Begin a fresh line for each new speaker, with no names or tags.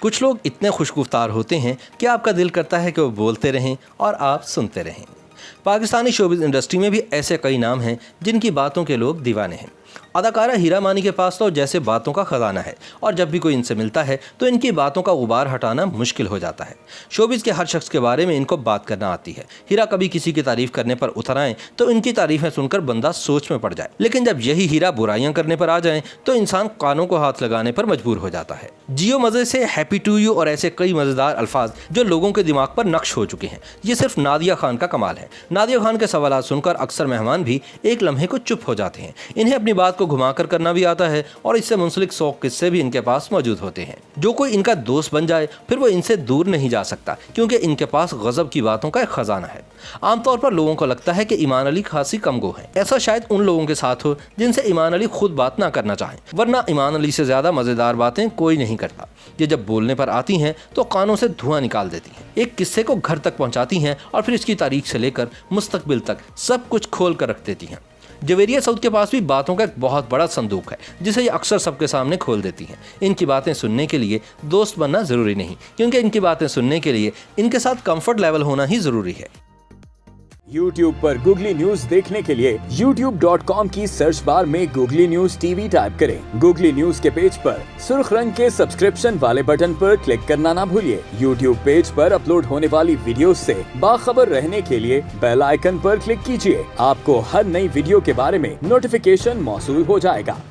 कुछ लोग इतने खुशगुफ्तार होते हैं कि आपका दिल करता है कि वो बोलते रहें और आप सुनते रहें। पाकिस्तानी शोबिज़ इंडस्ट्री में भी ऐसे कई नाम हैं जिनकी बातों के लोग दीवाने हैं। अदाकारा हीरा मानी के पास तो जैसे बातों का खजाना है और जब भी कोई इनसे मिलता है तो इनकी बातों का गुबार हटाना मुश्किल हो जाता है। शोबिज़ के हर शख्स के बारे में इनको बात करना आती है। हीरा कभी किसी की तारीफ करने पर उतर आए तो इनकी तारीफें सुनकर बंदा सोच में पड़ जाए, लेकिन जब यही हीरा बुराइयां करने पर आ जाएं तो इंसान कानों को हाथ लगाने पर मजबूर हो जाता है। जियो मजे से, हैप्पी टू यू और ऐसे कई मजेदार अल्फाज जो लोगों के दिमाग पर नक्श हो चुके हैं। ये सिर्फ नादिया खान का कमाल है। नादिया खान के सवाल सुनकर अक्सर मेहमान भी एक लम्हे को चुप हो जाते हैं। इन्हें अपनी बात को घुमाकर करना भी आता है और इससे मुंसलिक 100 किस्से भी इनके पास मौजूद होते हैं। जो कोई इनका दोस्त बन जाए फिर वो इनसे दूर नहीं जा सकता, क्योंकि इनके पास गजब की बातों का एक खजाना है। आमतौर पर लोगों को लगता है कि ईमान अली खासी कमगो है। ऐसा शायद उन लोगों के साथ हो जिनसे ईमान अली खुद बात ना करना चाहें, वरना ईमान अली से ज्यादा मजेदार बातें कोई नहीं करता। ये जब बोलने पर आती हैं तो कानों से धुआं निकाल देती हैं, एक किस्से को घर तक पहुंचाती हैं और फिर इसकी तारीख से लेकर मुस्तकबिल तक सब कुछ खोल कर रख देती हैं। जवेरिया सऊद के पास भी बातों का एक बहुत बड़ा संदूक है जिसे ये अक्सर सबके सामने खोल देती हैं। इनकी बातें सुनने के लिए दोस्त बनना जरूरी नहीं, क्योंकि इनकी बातें सुनने के लिए इनके साथ कंफर्ट लेवल होना ही जरूरी है।
YouTube पर गूगली न्यूज देखने के लिए youtube.com की सर्च बार में गूगली न्यूज टीवी टाइप करें। गूगली न्यूज के पेज पर सुर्ख रंग के सब्सक्रिप्शन वाले बटन पर क्लिक करना ना भूलिए। YouTube पेज पर अपलोड होने वाली वीडियो से बाखबर रहने के लिए बेल आइकन पर क्लिक कीजिए। आपको हर नई वीडियो के बारे में नोटिफिकेशन मौसूल हो जाएगा।